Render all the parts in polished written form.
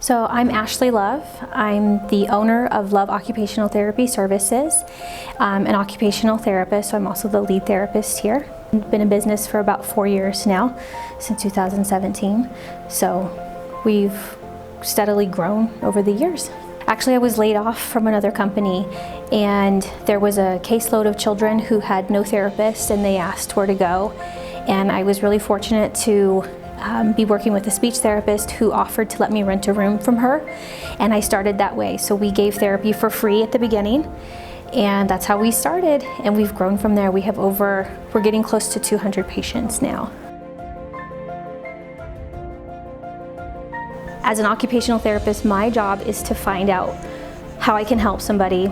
So I'm Ashley Love. I'm the owner of Love Occupational Therapy Services. I'm an occupational therapist, so I'm also the lead therapist here. I've been in business for about 4 years now, since 2017. So we've steadily grown over the years. Actually, I was laid off from another company, and there was a caseload of children who had no therapist, and they asked where to go. And I was really fortunate to be working with a speech therapist who offered to let me rent a room from her, and I started that way. So we gave therapy for free at the beginning, and that's how we started, and we've grown from there. We're getting close to 200 patients now. As an occupational therapist, my job is to find out how I can help somebody.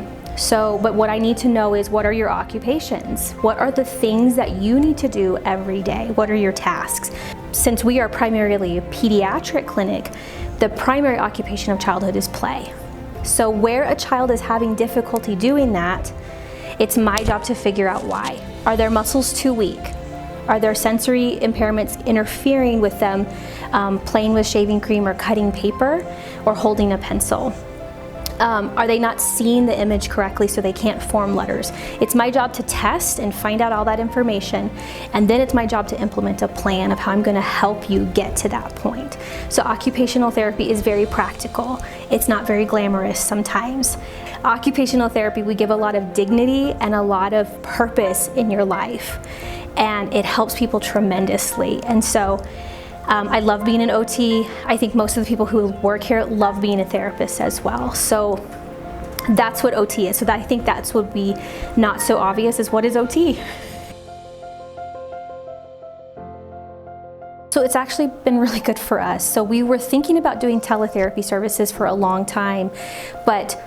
But what I need to know is, what are your occupations? What are the things that you need to do every day? What are your tasks? Since we are primarily a pediatric clinic, the primary occupation of childhood is play. So where a child is having difficulty doing that, it's my job to figure out why. Are their muscles too weak? Are there sensory impairments interfering with them playing with shaving cream or cutting paper or holding a pencil? Are they not seeing the image correctly so they can't form letters? It's my job to test and find out all that information, and then it's my job to implement a plan of how I'm going to help you get to that point. So occupational therapy is very practical. It's not very glamorous sometimes. Occupational therapy, we give a lot of dignity and a lot of purpose in your life, and it helps people tremendously. And so I love being an OT. I think most of the people who work here love being a therapist as well. So that's what OT is. So I think that's what would be not so obvious, is what is OT? So it's actually been really good for us. So we were thinking about doing teletherapy services for a long time, but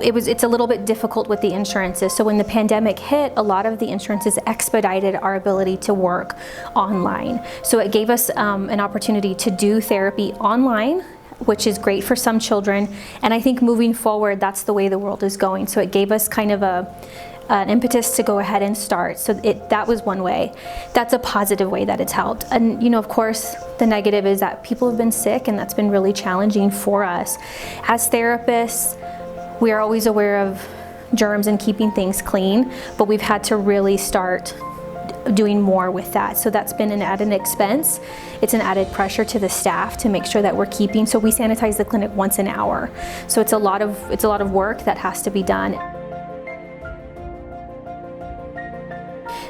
it's a little bit difficult with the insurances. So when the pandemic hit, a lot of the insurances expedited our ability to work online. So it gave us an opportunity to do therapy online, which is great for some children. And I think moving forward, that's the way the world is going. So it gave us kind of an impetus to go ahead and start. So that was one way. That's a positive way that it's helped. And of course, the negative is that people have been sick, and that's been really challenging for us. As therapists, we are always aware of germs and keeping things clean, but we've had to really start doing more with that. So that's been an added expense. It's an added pressure to the staff to make sure that we're keeping. So we sanitize the clinic once an hour. So it's a lot of work that has to be done.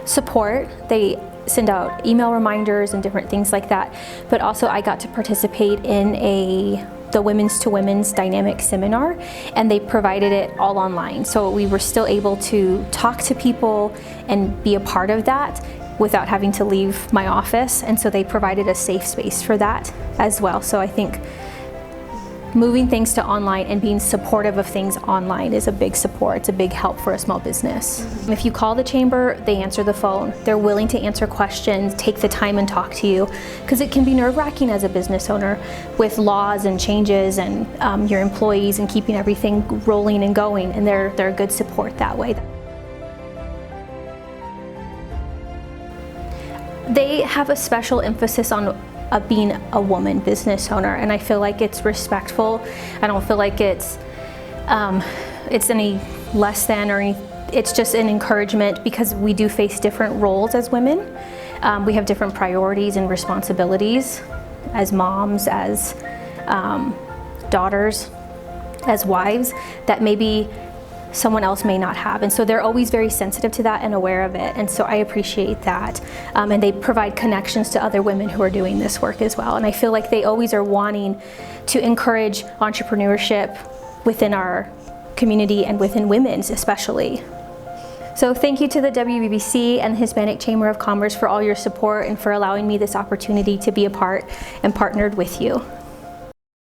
Support, they send out email reminders and different things like that. But also I got to participate in the Women's to Women's Dynamic Seminar, and they provided it all online. So we were still able to talk to people and be a part of that without having to leave my office. And so they provided a safe space for that as well. So I think moving things to online and being supportive of things online is a big support. It's a big help for a small business. If you call the chamber, they answer the phone. They're willing to answer questions, take the time and talk to you, because it can be nerve-wracking as a business owner with laws and changes and your employees and keeping everything rolling and going, and they're a good support that way. They have a special emphasis on being a woman business owner, and I feel like it's respectful. I don't feel like it's any less than or any. It's just an encouragement, because we do face different roles as women. We have different priorities and responsibilities as moms, as daughters, as wives, that maybe someone else may not have. And so they're always very sensitive to that and aware of it. And so I appreciate that. And they provide connections to other women who are doing this work as well. And I feel like they always are wanting to encourage entrepreneurship within our community and within women's especially. So thank you to the WBBC and the Hispanic Chamber of Commerce for all your support and for allowing me this opportunity to be a part and partnered with you.